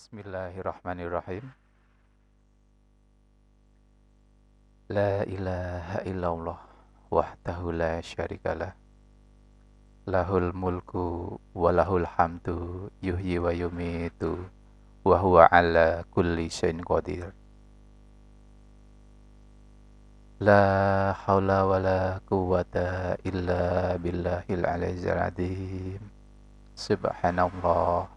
Bismillahirrahmanirrahim. La ilaha illallah wahdahu la syarikalah. Lahul mulku wa lahul hamdu yuhyi wa yumitu wa huwa ala kulli syai'in qadir. La haula wa la quwwata illa billahil aliyyil azim. Subhanallah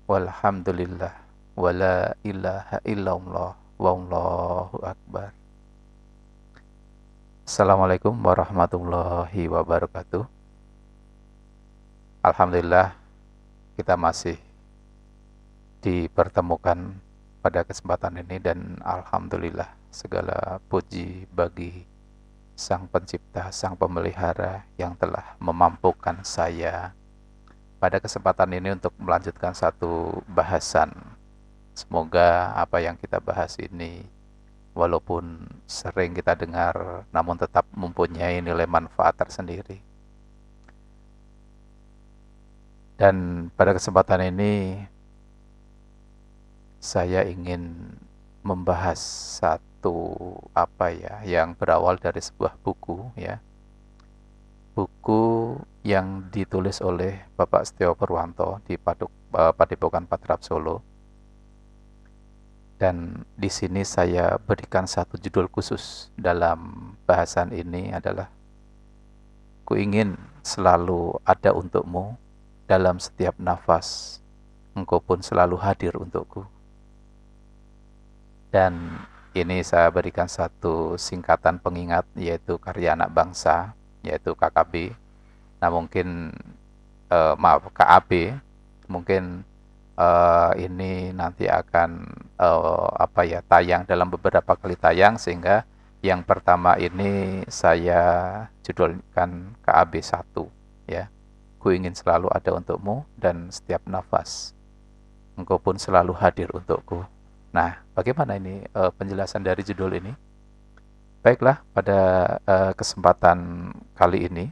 walhamdulillah wa la ilaha illallah wallahu akbar. Assalamualaikum warahmatullahi wabarakatuh. Alhamdulillah kita masih dipertemukan pada kesempatan ini dan alhamdulillah segala puji bagi Sang Pencipta, Sang Pemelihara yang telah memampukan saya pada kesempatan ini untuk melanjutkan satu bahasan. Semoga apa yang kita bahas ini walaupun sering kita dengar namun tetap mempunyai nilai manfaat tersendiri. Dan pada kesempatan ini saya ingin membahas satu yang berawal dari sebuah buku ya. Buku yang ditulis oleh Bapak Setio Purwanto di Padepokan Patrap Solo. Dan di sini saya berikan satu judul khusus dalam bahasan ini adalah Ku ingin selalu ada untukmu dalam setiap nafas, engkau pun selalu hadir untukku. Dan ini saya berikan satu singkatan pengingat yaitu karya anak bangsa, yaitu KKB. Nah mungkin KAB mungkin ini nanti akan tayang dalam beberapa kali tayang, sehingga yang pertama ini saya judulkan KAB 1 ya. Ku ingin selalu ada untukmu dan setiap nafas engkau pun selalu hadir untukku. Nah, bagaimana ini penjelasan dari judul ini? Baiklah, pada kesempatan kali ini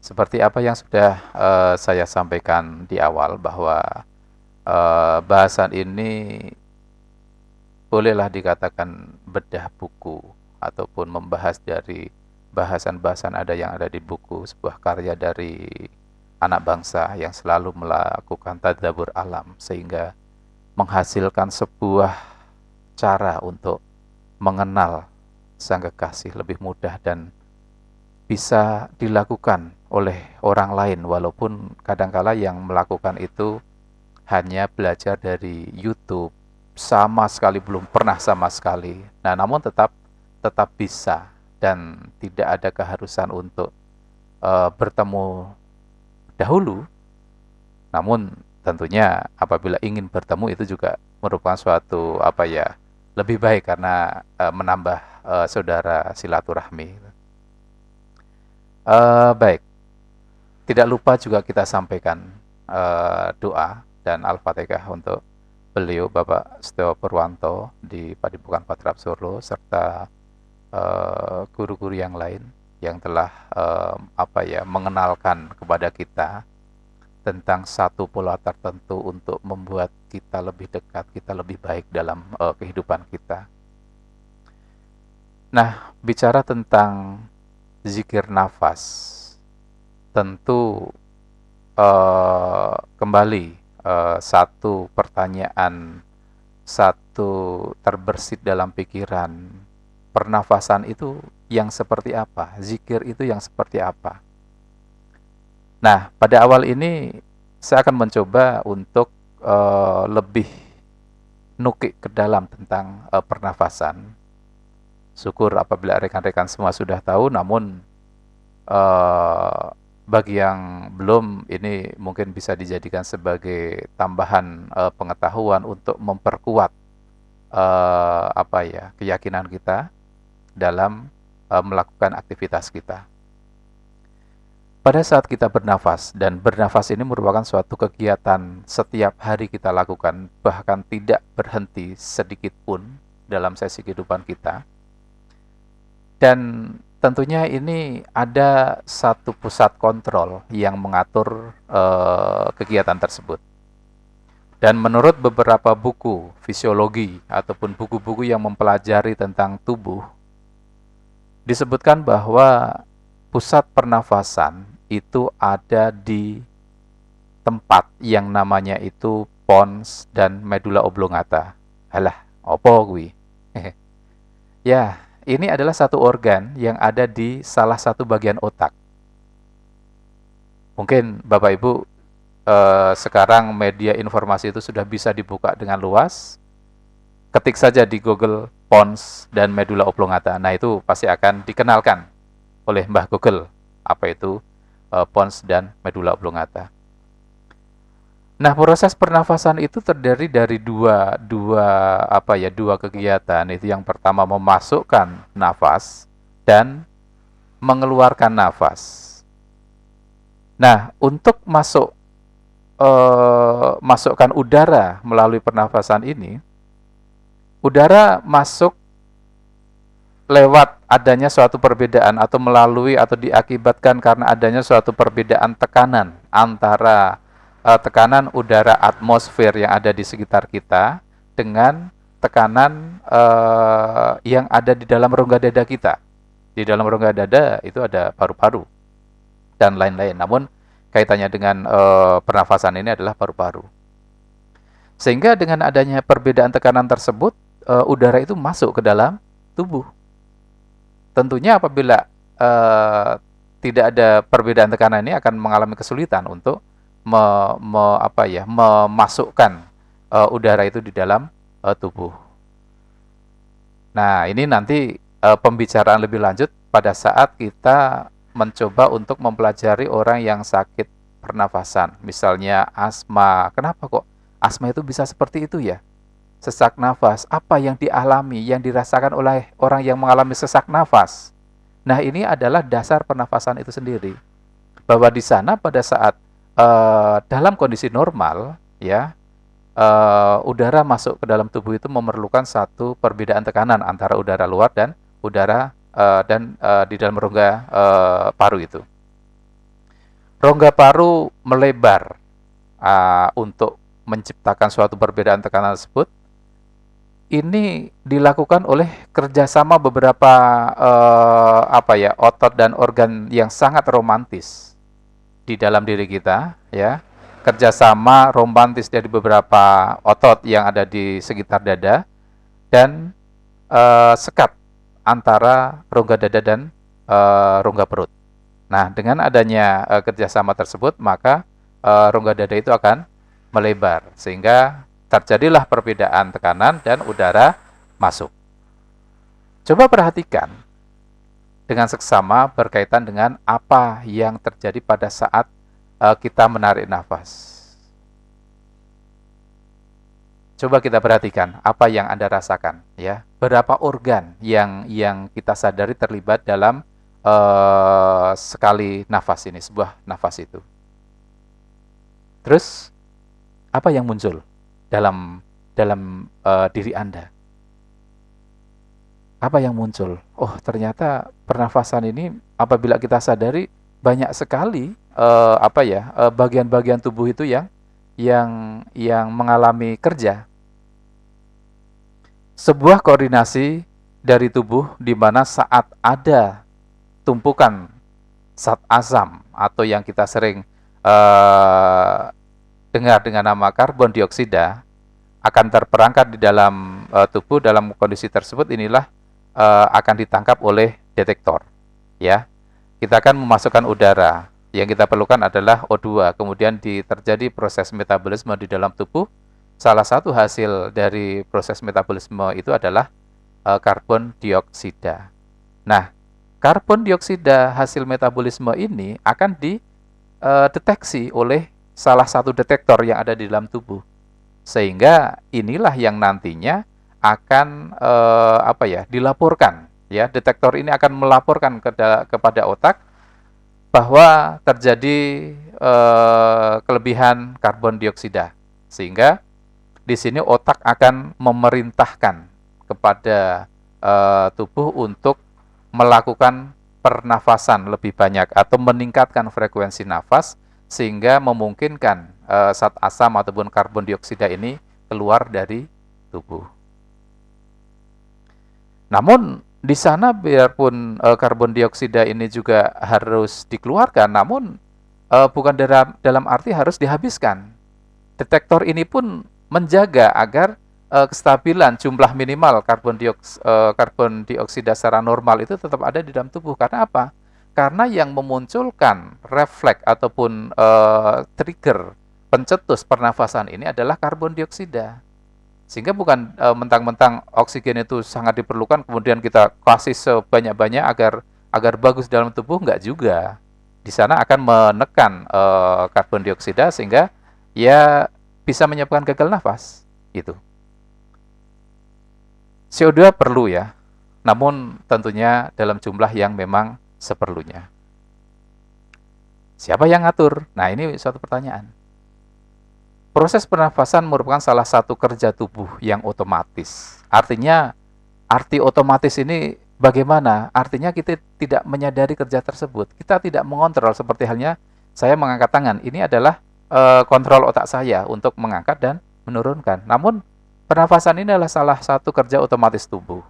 seperti apa yang sudah saya sampaikan di awal bahwa bahasan ini bolehlah dikatakan bedah buku ataupun membahas dari bahasan-bahasan yang ada di buku, sebuah karya dari anak bangsa yang selalu melakukan tadabbur alam sehingga menghasilkan sebuah cara untuk mengenal Sang Kekasih lebih mudah dan bisa dilakukan oleh orang lain, walaupun kadangkala yang melakukan itu hanya belajar dari YouTube, sama sekali belum pernah sama sekali. Nah, namun tetap bisa dan tidak ada keharusan untuk bertemu dahulu. Namun tentunya apabila ingin bertemu itu juga merupakan suatu lebih baik karena menambah saudara silaturahmi. Baik, tidak lupa juga kita sampaikan doa dan Al-Fatihah untuk beliau Bapak Setio Purwanto di Padepokan Patrap Solo serta guru-guru yang lain yang telah mengenalkan kepada kita tentang satu pola tertentu untuk membuat kita lebih dekat, kita lebih baik dalam kehidupan kita. Nah, bicara tentang zikir nafas, tentu kembali satu pertanyaan, satu terbersit dalam pikiran, pernafasan itu yang seperti apa? Zikir itu yang seperti apa? Nah, pada awal ini saya akan mencoba untuk lebih nukik ke dalam tentang pernafasan. Syukur apabila rekan-rekan semua sudah tahu, namun bagi yang belum, ini mungkin bisa dijadikan sebagai tambahan pengetahuan untuk memperkuat keyakinan kita dalam melakukan aktivitas kita. Pada saat kita bernafas, dan bernafas ini merupakan suatu kegiatan setiap hari kita lakukan, bahkan tidak berhenti sedikit pun dalam sesi kehidupan kita. Dan tentunya ini ada satu pusat kontrol yang mengatur kegiatan tersebut. Dan menurut beberapa buku fisiologi ataupun buku-buku yang mempelajari tentang tubuh, disebutkan bahwa pusat pernafasan itu ada di tempat yang namanya itu pons dan medula oblongata. Halah, opo kuwi? Ya, ini adalah satu organ yang ada di salah satu bagian otak. Mungkin Bapak Ibu sekarang media informasi itu sudah bisa dibuka dengan luas. Ketik saja di Google pons dan medula oblongata. Nah, itu pasti akan dikenalkan oleh Mbah Google apa itu pons dan medula oblongata. Nah, proses pernafasan itu terdiri dari dua kegiatan. Itu yang pertama memasukkan nafas dan mengeluarkan nafas. Nah, untuk masukkan udara melalui pernafasan ini, udara masuk lewat adanya suatu perbedaan atau melalui atau diakibatkan karena adanya suatu perbedaan tekanan antara tekanan udara atmosfer yang ada di sekitar kita dengan tekanan yang ada di dalam rongga dada kita. Di dalam rongga dada itu ada paru-paru dan lain-lain. Namun kaitannya dengan pernafasan ini adalah paru-paru. Sehingga dengan adanya perbedaan tekanan tersebut, udara itu masuk ke dalam tubuh. Tentunya apabila tidak ada perbedaan tekanan ini akan mengalami kesulitan untuk memasukkan udara itu di dalam tubuh. Nah, ini nanti pembicaraan lebih lanjut pada saat kita mencoba untuk mempelajari orang yang sakit pernafasan. Misalnya asma. Kenapa kok asma itu bisa seperti itu ya? Sesak nafas. Apa yang dialami, yang dirasakan oleh orang yang mengalami sesak nafas? Nah, ini adalah dasar pernafasan itu sendiri. Bahwa di sana pada saat dalam kondisi normal, ya, udara masuk ke dalam tubuh itu memerlukan satu perbedaan tekanan antara udara luar dan udara di dalam rongga paru itu. Rongga paru melebar untuk menciptakan suatu perbedaan tekanan tersebut. Ini dilakukan oleh kerjasama beberapa otot dan organ yang sangat romantis di dalam diri kita, ya. Kerjasama romantis dari beberapa otot yang ada di sekitar dada dan sekat antara rongga dada dan rongga perut. Nah, dengan adanya kerjasama tersebut, maka rongga dada itu akan melebar sehingga terjadilah perbedaan tekanan dan udara masuk. Coba perhatikan dengan seksama berkaitan dengan apa yang terjadi pada saat kita menarik nafas. Coba kita perhatikan apa yang Anda rasakan, ya. Berapa organ yang kita sadari terlibat dalam sekali nafas ini, sebuah nafas itu. Terus apa yang muncul dalam diri Anda? Apa yang muncul? Oh, ternyata pernafasan ini apabila kita sadari banyak sekali bagian-bagian tubuh itu yang mengalami kerja. Sebuah koordinasi dari tubuh di mana saat ada tumpukan zat asam atau yang kita sering dengar dengan nama karbon dioksida akan terperangkap di dalam tubuh. Dalam kondisi tersebut inilah akan ditangkap oleh detektor, ya. Kita akan memasukkan udara. Yang kita perlukan adalah O2. Kemudian terjadi proses metabolisme di dalam tubuh. Salah satu hasil dari proses metabolisme itu adalah karbon dioksida. Nah, karbon dioksida hasil metabolisme ini akan dideteksi oleh salah satu detektor yang ada di dalam tubuh. Sehingga inilah yang nantinya akan dilaporkan, ya. Detektor ini akan melaporkan kepada otak bahwa terjadi kelebihan karbon dioksida, sehingga di sini otak akan memerintahkan kepada tubuh untuk melakukan pernafasan lebih banyak atau meningkatkan frekuensi nafas sehingga memungkinkan zat asam ataupun karbon dioksida ini keluar dari tubuh. Namun di sana biarpun karbon dioksida ini juga harus dikeluarkan, namun bukan dalam arti harus dihabiskan. Detektor ini pun menjaga agar kestabilan jumlah minimal karbon dioksida secara normal itu tetap ada di dalam tubuh. Karena apa? Karena yang memunculkan refleks ataupun trigger pencetus pernafasan ini adalah karbon dioksida. Sehingga bukan mentang-mentang oksigen itu sangat diperlukan, kemudian kita kasih sebanyak-banyak agar bagus dalam tubuh, enggak juga. Di sana akan menekan karbon dioksida sehingga ya bisa menyebabkan gagal nafas. Gitu. CO2 perlu ya, namun tentunya dalam jumlah yang memang seperlunya. Siapa yang ngatur? Nah, ini suatu pertanyaan. Proses pernafasan merupakan salah satu kerja tubuh yang otomatis. Artinya, arti otomatis ini bagaimana? Artinya kita tidak menyadari kerja tersebut. Kita tidak mengontrol, seperti halnya saya mengangkat tangan. Ini adalah kontrol otak saya untuk mengangkat dan menurunkan. Namun, pernafasan ini adalah salah satu kerja otomatis tubuh.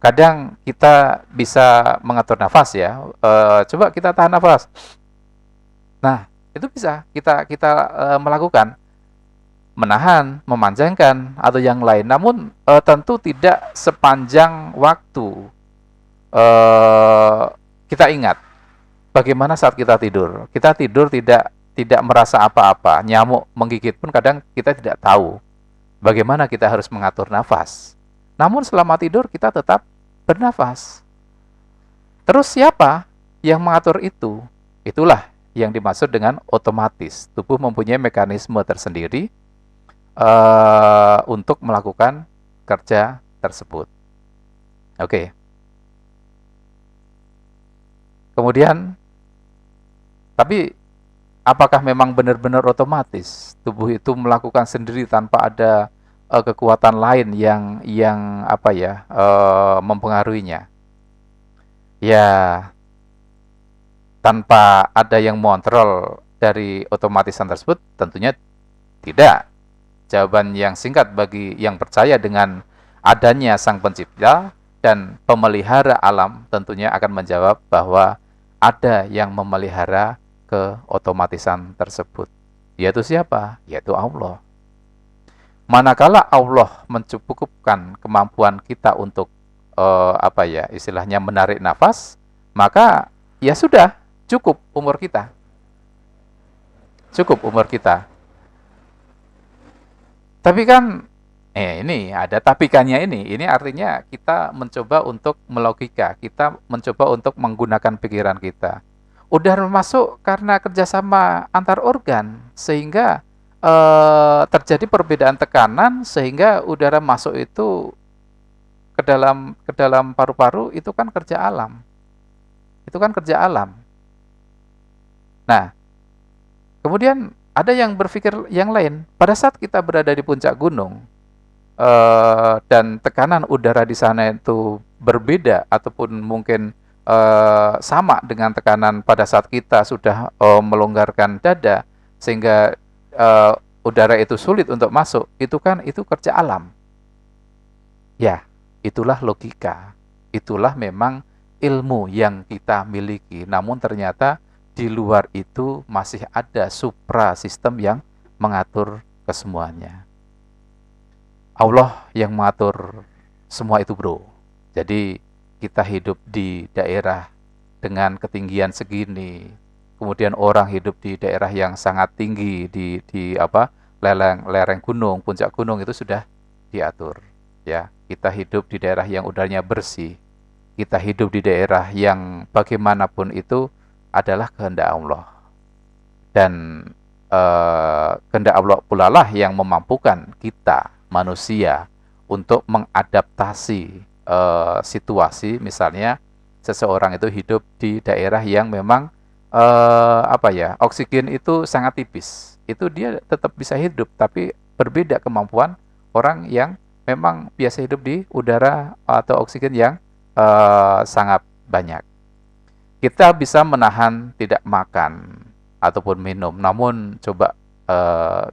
Kadang kita bisa mengatur nafas ya. Coba kita tahan nafas. Nah, itu bisa kita melakukan, menahan, memanjangkan atau yang lain. Namun tentu tidak sepanjang waktu. Kita ingat bagaimana saat kita tidur. Kita tidur tidak merasa apa-apa. Nyamuk menggigit pun kadang kita tidak tahu bagaimana kita harus mengatur nafas. Namun selama tidur kita tetap bernafas. Terus siapa yang mengatur itu? Itulah yang dimaksud dengan otomatis. Tubuh mempunyai mekanisme tersendiri untuk melakukan kerja tersebut. Oke. Kemudian, tapi apakah memang benar-benar otomatis? Tubuh itu melakukan sendiri tanpa ada kekuatan lain yang mempengaruhinya. Ya, tanpa ada yang mengontrol dari otomatisan tersebut, tentunya tidak. Jawaban yang singkat bagi yang percaya dengan adanya Sang Pencipta dan pemelihara alam tentunya akan menjawab bahwa ada yang memelihara keotomatisan tersebut. Yaitu siapa? Yaitu Allah. Manakala Allah mencukupkan kemampuan kita untuk istilahnya menarik nafas, maka ya sudah, cukup umur kita. Cukup umur kita. Tapi kan ini ada tapikannya ini. Ini artinya kita mencoba untuk melogika, kita mencoba untuk menggunakan pikiran kita. Udara masuk karena kerjasama antar organ, sehingga terjadi perbedaan tekanan, sehingga udara masuk itu ke dalam paru-paru. Itu kan kerja alam. Itu kan kerja alam. Nah, kemudian ada yang berpikir yang lain. Pada saat kita berada di puncak gunung dan tekanan udara di sana itu berbeda ataupun mungkin sama dengan tekanan pada saat kita sudah melonggarkan dada, sehingga udara itu sulit untuk masuk. Itu kerja alam. Ya, itulah logika. Itulah memang ilmu yang kita miliki. Namun ternyata di luar itu masih ada supra sistem yang mengatur kesemuanya. Allah yang mengatur semua itu, bro. Jadi kita hidup di daerah dengan ketinggian segini, kemudian orang hidup di daerah yang sangat tinggi di lereng gunung, puncak gunung, itu sudah diatur. Ya, kita hidup di daerah yang udaranya bersih. Kita hidup di daerah yang bagaimanapun itu adalah kehendak Allah. Dan kehendak Allah pula lah yang memampukan kita, manusia, untuk mengadaptasi situasi. Misalnya seseorang itu hidup di daerah yang memang oksigen itu sangat tipis. Itu dia tetap bisa hidup, tapi berbeda kemampuan orang yang memang biasa hidup di udara atau oksigen yang sangat banyak. Kita bisa menahan tidak makan ataupun minum, namun coba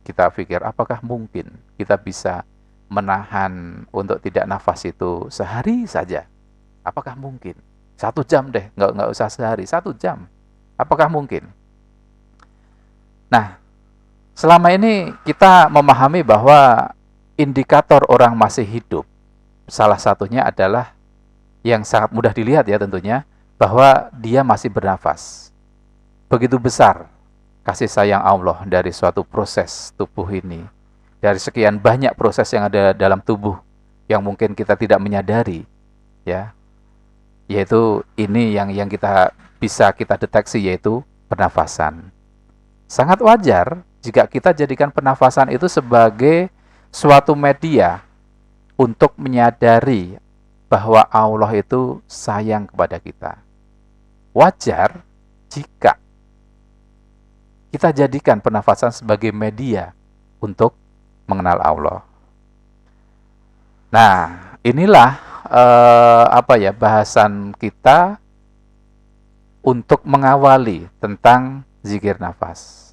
kita pikir apakah mungkin kita bisa menahan untuk tidak nafas itu sehari saja? Apakah mungkin? 1 jam deh, nggak usah sehari, 1 jam. Apakah mungkin? Nah, selama ini kita memahami bahwa indikator orang masih hidup, salah satunya adalah yang sangat mudah dilihat ya tentunya, bahwa dia masih bernafas. Begitu besar kasih sayang Allah dari suatu proses tubuh ini. Dari sekian banyak proses yang ada dalam tubuh yang mungkin kita tidak menyadari, ya. Yaitu ini yang kita bisa kita deteksi, yaitu pernafasan. Sangat wajar jika kita jadikan pernafasan itu sebagai suatu media untuk menyadari bahwa Allah itu sayang kepada kita. Wajar jika kita jadikan pernafasan sebagai media untuk mengenal Allah. Nah, inilah bahasan kita untuk mengawali tentang zikir nafas.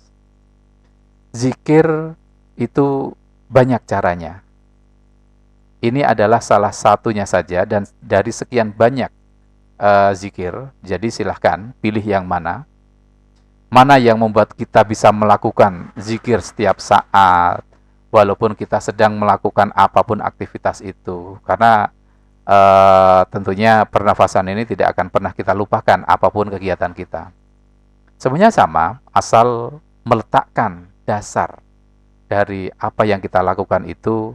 Zikir itu banyak caranya. Ini adalah salah satunya saja dan dari sekian banyak zikir. Jadi silahkan pilih yang mana. Mana yang membuat kita bisa melakukan zikir setiap saat, walaupun kita sedang melakukan apapun aktivitas itu. Karena tentunya pernafasan ini tidak akan pernah kita lupakan apapun kegiatan kita. Semuanya sama, asal meletakkan dasar dari apa yang kita lakukan itu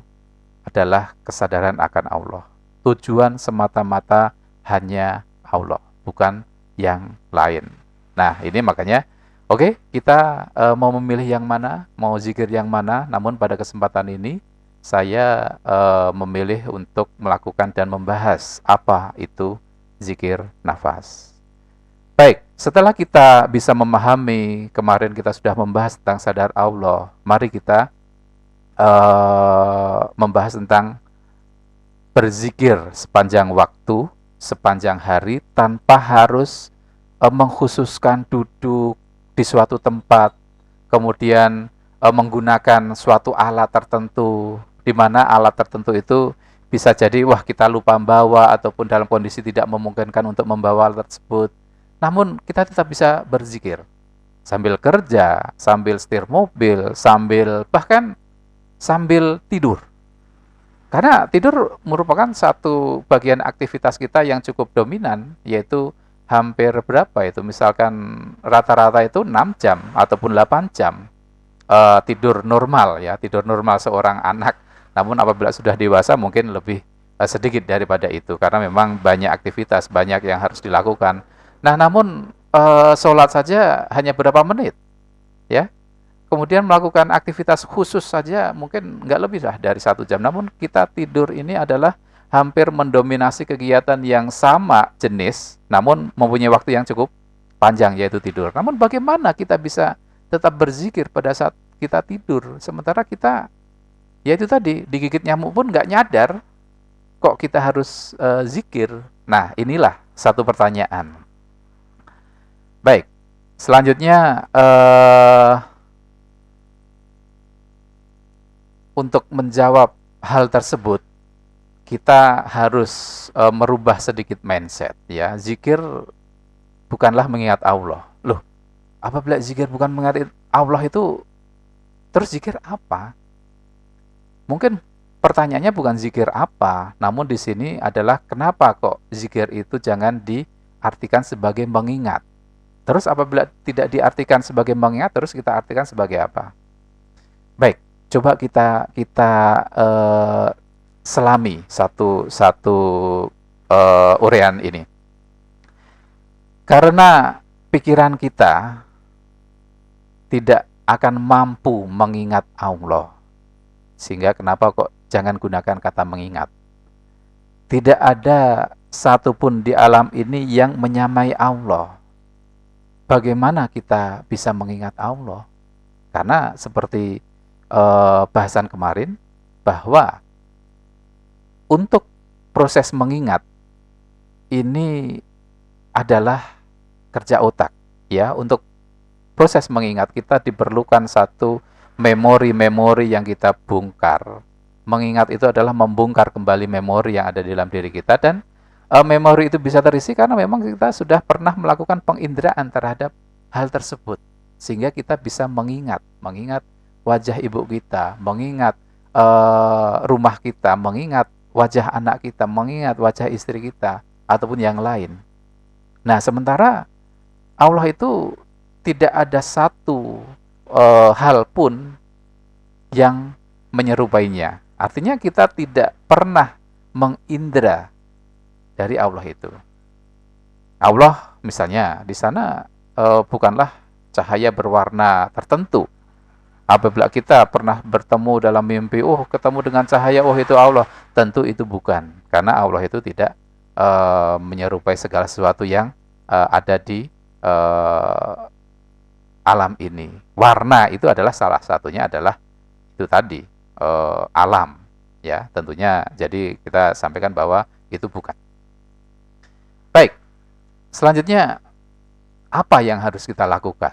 adalah kesadaran akan Allah. Tujuan semata-mata hanya Allah, bukan yang lain. Nah, ini makanya oke, kita mau memilih yang mana, mau zikir yang mana, namun pada kesempatan ini saya memilih untuk melakukan dan membahas apa itu zikir nafas. Baik, setelah kita bisa memahami, kemarin kita sudah membahas tentang sadar Allah, mari kita membahas tentang berzikir sepanjang waktu, sepanjang hari, tanpa harus mengkhususkan duduk di suatu tempat, kemudian menggunakan suatu alat tertentu, di mana alat tertentu itu bisa jadi kita lupa membawa ataupun dalam kondisi tidak memungkinkan untuk membawa alat tersebut. Namun kita tetap bisa berzikir sambil kerja, sambil setir mobil, bahkan sambil tidur. Karena tidur merupakan satu bagian aktivitas kita yang cukup dominan, yaitu hampir berapa itu, misalkan rata-rata itu 6 jam ataupun 8 jam tidur normal ya, tidur normal seorang anak. Namun apabila sudah dewasa mungkin lebih sedikit daripada itu, karena memang banyak aktivitas, banyak yang harus dilakukan. Nah, namun sholat saja hanya berapa menit ya, kemudian melakukan aktivitas khusus saja mungkin nggak lebih lah dari 1 jam. Namun kita tidur ini adalah hampir mendominasi kegiatan yang sama jenis, namun mempunyai waktu yang cukup panjang, yaitu tidur. Namun bagaimana kita bisa tetap berzikir pada saat kita tidur, sementara kita, yaitu tadi, digigit nyamuk pun nggak nyadar, kok kita harus zikir? Nah, inilah satu pertanyaan. Baik, selanjutnya untuk menjawab hal tersebut, kita harus merubah sedikit mindset ya. Zikir bukanlah mengingat Allah. Loh, apabila zikir bukan mengingat Allah itu, terus zikir apa? Mungkin pertanyaannya bukan zikir apa, namun di sini adalah kenapa kok zikir itu jangan diartikan sebagai mengingat. Terus apabila tidak diartikan sebagai mengingat, terus kita artikan sebagai apa? Baik, coba kita selami satu uraian ini. Karena pikiran kita tidak akan mampu mengingat Allah, sehingga kenapa kok jangan gunakan kata mengingat. Tidak ada satupun di alam ini yang menyamai Allah. Bagaimana kita bisa mengingat Allah? Karena seperti bahasan kemarin, bahwa untuk proses mengingat ini adalah kerja otak ya. Untuk proses mengingat kita diperlukan satu memori-memori yang kita bongkar. Mengingat itu adalah membongkar kembali memori yang ada di dalam diri kita, dan memori itu bisa terisi karena memang kita sudah pernah melakukan penginderaan terhadap hal tersebut, sehingga kita bisa mengingat wajah ibu kita, mengingat rumah kita, mengingat wajah anak kita, mengingat wajah istri kita, ataupun yang lain. Nah, sementara Allah itu tidak ada satu hal pun yang menyerupainya. Artinya kita tidak pernah mengindra dari Allah itu. Allah misalnya di sana bukanlah cahaya berwarna tertentu. Apabila kita pernah bertemu dalam mimpi, ketemu dengan cahaya, itu Allah. Tentu itu bukan. Karena Allah itu tidak menyerupai segala sesuatu yang ada di alam ini. Warna itu adalah salah satunya, adalah itu tadi, alam, ya, tentunya. Jadi kita sampaikan bahwa itu bukan. Baik, selanjutnya apa yang harus kita lakukan?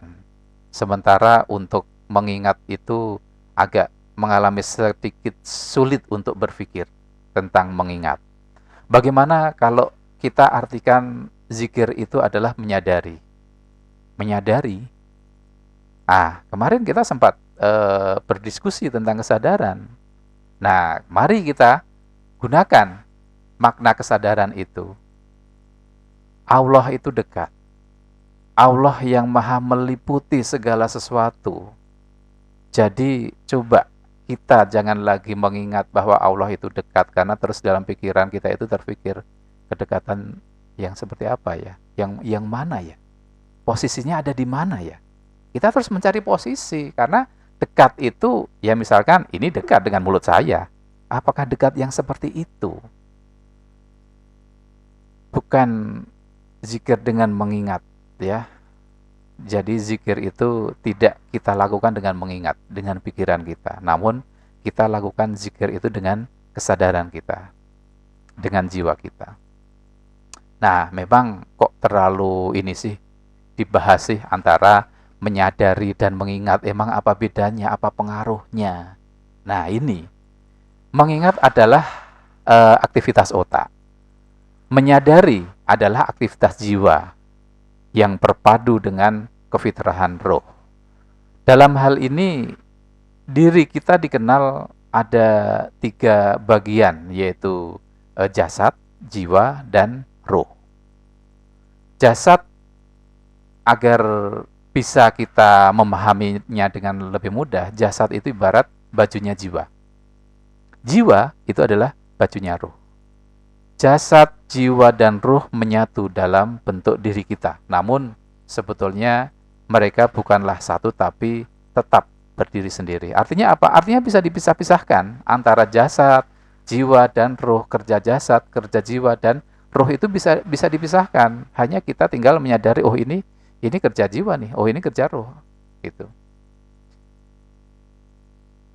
Sementara untuk mengingat itu agak mengalami sedikit sulit untuk berpikir tentang mengingat. Bagaimana kalau kita artikan zikir itu adalah menyadari? Menyadari. Kemarin kita sempat berdiskusi tentang kesadaran. Nah, mari kita gunakan makna kesadaran itu. Allah itu dekat. Allah yang maha meliputi segala sesuatu. Jadi coba kita jangan lagi mengingat bahwa Allah itu dekat, karena terus dalam pikiran kita itu terpikir kedekatan yang seperti apa ya? Yang mana ya? Posisinya ada di mana ya? Kita terus mencari posisi, karena dekat itu, ya misalkan ini dekat dengan mulut saya. Apakah dekat yang seperti itu? Bukan zikir dengan mengingat, ya. Jadi zikir itu tidak kita lakukan dengan mengingat, dengan pikiran kita. Namun kita lakukan zikir itu dengan kesadaran kita, dengan jiwa kita. Nah, memang kok terlalu ini sih dibahas sih antara menyadari dan mengingat. Emang apa bedanya, apa pengaruhnya? Nah, ini mengingat adalah aktivitas otak. Menyadari adalah aktivitas jiwa yang berpadu dengan kefitrahan roh. Dalam hal ini, diri kita dikenal ada 3 bagian, yaitu jasad, jiwa, dan roh. Jasad, agar bisa kita memahaminya dengan lebih mudah, jasad itu ibarat bajunya jiwa. Jiwa itu adalah bajunya roh. Jasad, jiwa, dan roh menyatu dalam bentuk diri kita. Namun sebetulnya mereka bukanlah satu, tapi tetap berdiri sendiri. Artinya apa? Artinya bisa dipisah-pisahkan antara jasad, jiwa, dan roh. Kerja jasad, kerja jiwa, dan roh itu bisa dipisahkan. Hanya kita tinggal menyadari, ini kerja jiwa nih, ini kerja roh, gitu.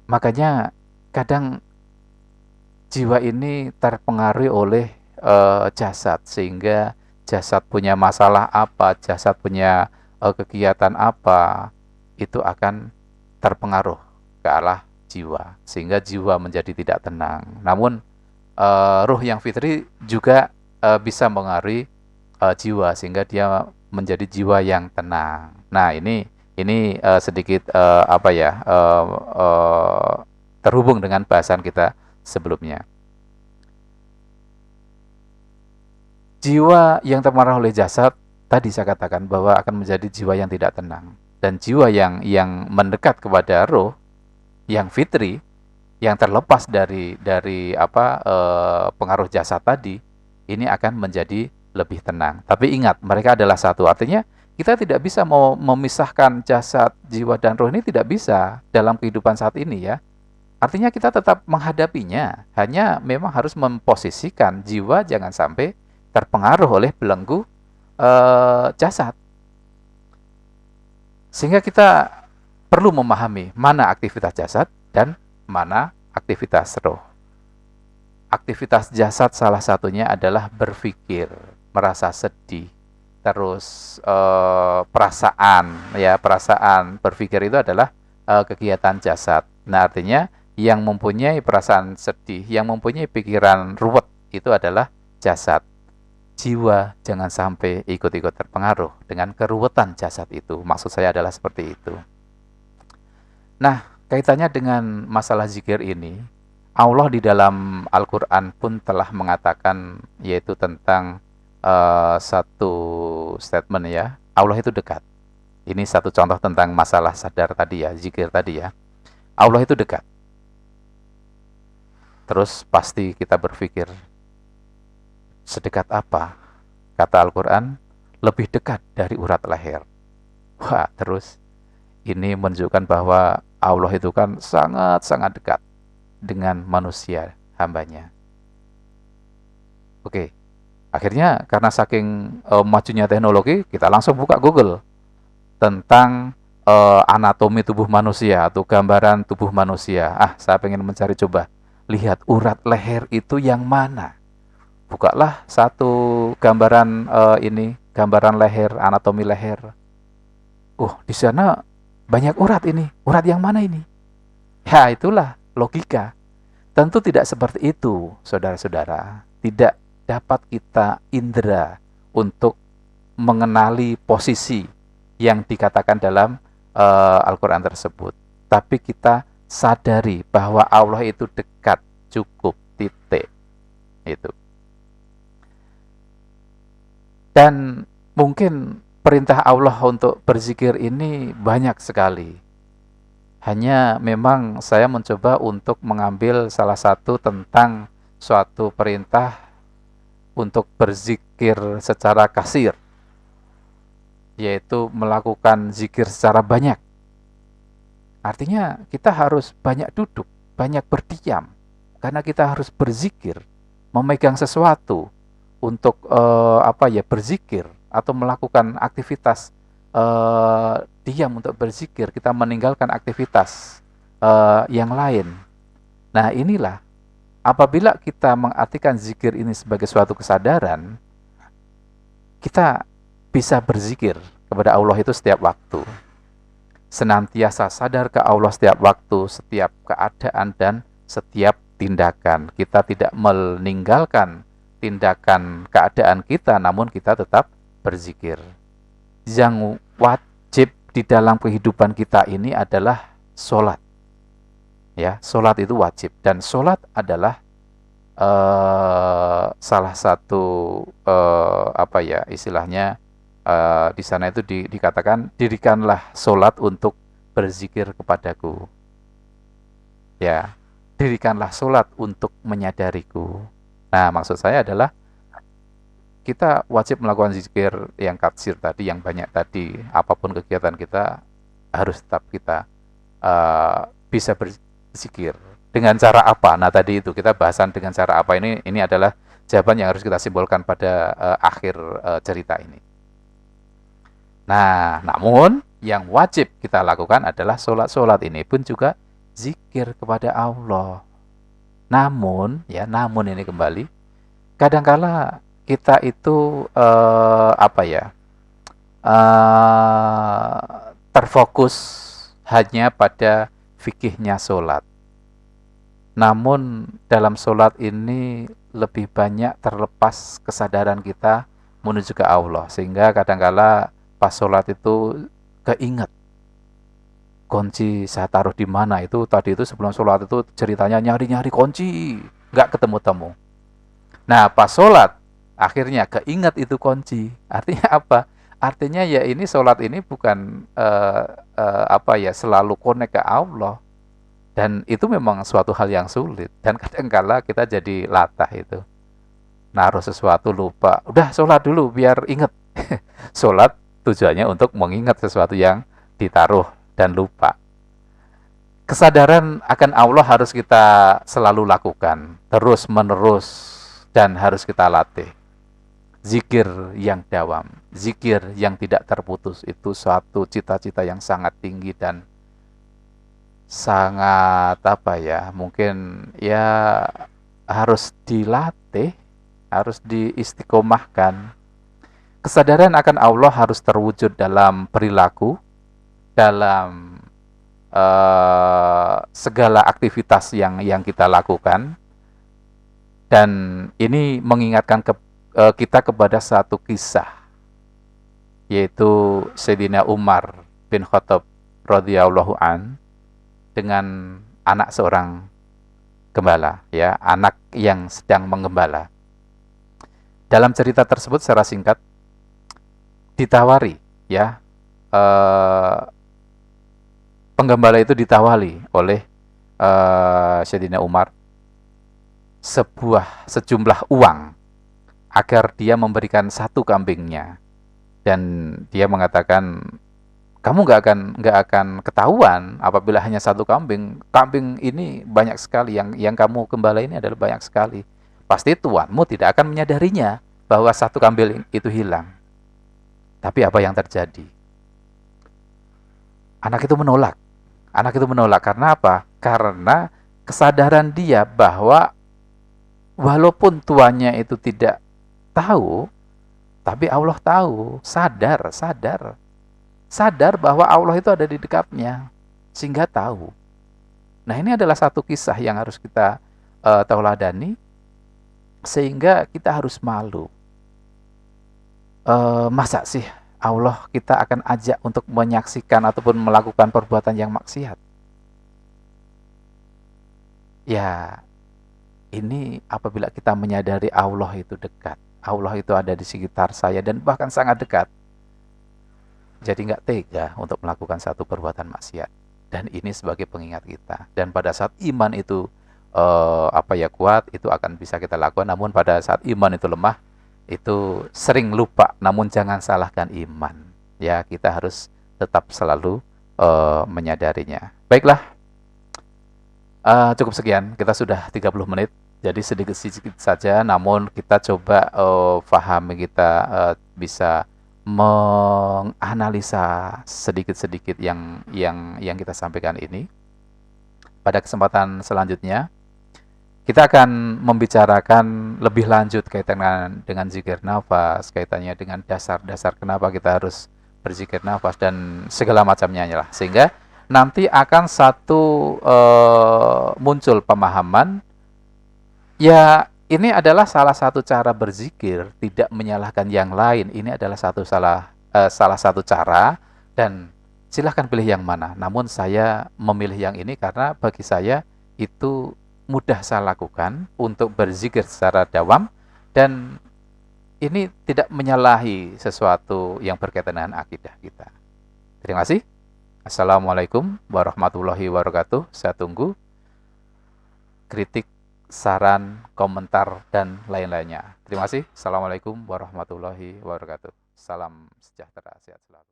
Makanya kadang jiwa ini terpengaruhi oleh jasad, sehingga jasad punya masalah apa, jasad punya kegiatan apa, itu akan terpengaruh ke arah jiwa, sehingga jiwa menjadi tidak tenang. Namun ruh yang fitri juga bisa mengaruhi jiwa, sehingga dia menjadi jiwa yang tenang. Nah, ini sedikit terhubung dengan bahasan kita sebelumnya. Jiwa yang terpengaruh oleh jasad, tadi saya katakan bahwa akan menjadi jiwa yang tidak tenang. Dan jiwa yang mendekat kepada roh yang fitri, yang terlepas dari pengaruh jasad tadi, ini akan menjadi lebih tenang. Tapi ingat, mereka adalah satu. Artinya kita tidak bisa mau memisahkan jasad, jiwa, dan roh. Ini tidak bisa dalam kehidupan saat ini, ya. Artinya kita tetap menghadapinya. Hanya memang harus memposisikan jiwa jangan sampai terpengaruh oleh belenggu jasad. Sehingga kita perlu memahami mana aktivitas jasad dan mana aktivitas roh. Aktivitas jasad salah satunya adalah berpikir, merasa sedih, terus perasaan berpikir itu adalah kegiatan jasad. Nah, artinya yang mempunyai perasaan sedih, yang mempunyai pikiran ruwet itu adalah jasad. Jiwa jangan sampai ikut-ikut terpengaruh dengan keruwetan jasad itu. Maksud saya adalah seperti itu. Nah, kaitannya dengan masalah zikir ini, Allah di dalam Al-Quran pun telah mengatakan, yaitu tentang satu statement ya, Allah itu dekat. Ini satu contoh tentang masalah sadar tadi ya, zikir tadi ya. Allah itu dekat. Terus pasti kita berpikir, sedekat apa? Kata Al-Quran, lebih dekat dari urat leher. Wah, terus ini menunjukkan bahwa Allah itu kan sangat-sangat dekat dengan manusia, hambanya. Oke, akhirnya karena saking majunya teknologi, kita langsung buka Google tentang anatomi tubuh manusia atau gambaran tubuh manusia. Saya pengen mencari, coba lihat urat leher itu yang mana. Bukalah satu gambaran gambaran leher, anatomi leher. Di sana banyak urat ini. Urat yang mana ini? Ya, itulah logika. Tentu tidak seperti itu, saudara-saudara. Tidak dapat kita indera untuk mengenali posisi yang dikatakan dalam Al-Quran tersebut. Tapi kita sadari bahwa Allah itu dekat, cukup, titik. Itu. Dan mungkin perintah Allah untuk berzikir ini banyak sekali. Hanya memang saya mencoba untuk mengambil salah satu tentang suatu perintah untuk berzikir secara kasir, yaitu melakukan zikir secara banyak. Artinya kita harus banyak duduk, banyak berdiam, karena kita harus berzikir, memegang sesuatu untuk berzikir atau melakukan aktivitas diam untuk berzikir. Kita meninggalkan aktivitas yang lain. Nah, inilah apabila kita mengartikan zikir ini sebagai suatu kesadaran, kita bisa berzikir kepada Allah itu setiap waktu, senantiasa sadar ke Allah setiap waktu, setiap keadaan dan setiap tindakan. Kita tidak meninggalkan tindakan keadaan kita, namun kita tetap berzikir. Yang wajib di dalam kehidupan kita ini adalah sholat. Ya, sholat itu wajib, dan sholat adalah salah satu istilahnya di sana itu dikatakan, dirikanlah sholat untuk berzikir kepadaku. Ya, dirikanlah sholat untuk menyadariku. Nah, maksud saya adalah kita wajib melakukan zikir yang katsir tadi, yang banyak tadi. Apapun kegiatan kita, harus tetap kita bisa berzikir. Dengan cara apa? Nah, tadi itu kita bahasan dengan cara apa ini adalah jawaban yang harus kita simpulkan pada akhir cerita ini. Nah, namun yang wajib kita lakukan adalah sholat ini pun juga zikir kepada Allah. Namun ini kembali, kadangkala kita itu terfokus hanya pada fikihnya sholat. Namun dalam sholat ini lebih banyak terlepas kesadaran kita menuju ke Allah, sehingga kadangkala pas sholat itu keinget kunci saya taruh di mana. Itu tadi itu sebelum sholat itu ceritanya nyari-nyari kunci, nggak ketemu-temu. Nah, pas sholat akhirnya keinget itu kunci. Artinya apa? Artinya ya ini sholat ini bukan selalu connect ke Allah. Dan itu memang suatu hal yang sulit. Dan kadangkala kita jadi latah itu. Naruh sesuatu lupa. Udah sholat dulu biar inget. Sholat tujuannya untuk mengingat sesuatu yang ditaruh dan lupa. Kesadaran akan Allah harus kita selalu lakukan, terus menerus, dan harus kita latih. Zikir yang dawam, zikir yang tidak terputus, itu suatu cita-cita yang sangat tinggi dan sangat mungkin harus dilatih, harus diistiqomahkan. Kesadaran akan Allah harus terwujud dalam perilaku, dalam segala aktivitas yang kita lakukan. Dan ini mengingatkan kita kepada satu kisah, yaitu Sayyidina Umar bin Khattab radhiyallahu an dengan anak seorang gembala, ya, anak yang sedang menggembala. Dalam cerita tersebut secara singkat ditawari, ya, penggembala itu ditawari oleh Sayyidina Umar sejumlah uang agar dia memberikan satu kambingnya, dan dia mengatakan, kamu nggak akan ketahuan apabila hanya satu kambing. Kambing ini banyak sekali, yang kamu gembala ini adalah banyak sekali. Pasti tuanmu tidak akan menyadarinya bahwa satu kambing itu hilang. Tapi apa yang terjadi? Anak itu menolak. Karena apa? Karena kesadaran dia bahwa walaupun tuannya itu tidak tahu, tapi Allah tahu, sadar bahwa Allah itu ada di dekatnya, sehingga tahu. Nah, ini adalah satu kisah yang harus kita tauladani, sehingga kita harus malu. Masa sih Allah kita akan ajak untuk menyaksikan ataupun melakukan perbuatan yang maksiat? Ya, ini apabila kita menyadari Allah itu dekat, Allah itu ada di sekitar saya dan bahkan sangat dekat, jadi nggak tega untuk melakukan satu perbuatan maksiat. Dan ini sebagai pengingat kita. Dan pada saat iman itu kuat, itu akan bisa kita lakukan. Namun pada saat iman itu lemah, itu sering lupa. Namun jangan salahkan iman. Ya, kita harus tetap selalu menyadarinya. Baiklah, cukup sekian. Kita sudah 30 menit. Jadi sedikit-sedikit saja, namun kita coba pahami, kita bisa menganalisa sedikit-sedikit yang kita sampaikan ini. Pada kesempatan selanjutnya, kita akan membicarakan lebih lanjut kaitan dengan zikir nafas, kaitannya dengan dasar-dasar kenapa kita harus berzikir nafas dan segala macamnya lah. Sehingga nanti akan muncul pemahaman, ya, ini adalah salah satu cara berzikir, tidak menyalahkan yang lain. Ini adalah salah satu cara, dan silahkan pilih yang mana. Namun saya memilih yang ini karena bagi saya itu mudah saya lakukan untuk berzikir secara dawam, dan ini tidak menyalahi sesuatu yang berkaitan dengan akidah kita. Terima kasih. Assalamualaikum warahmatullahi wabarakatuh. Saya tunggu kritik, saran, komentar, dan lain-lainnya. Terima kasih. Assalamualaikum warahmatullahi wabarakatuh. Salam sejahtera, sehat selalu.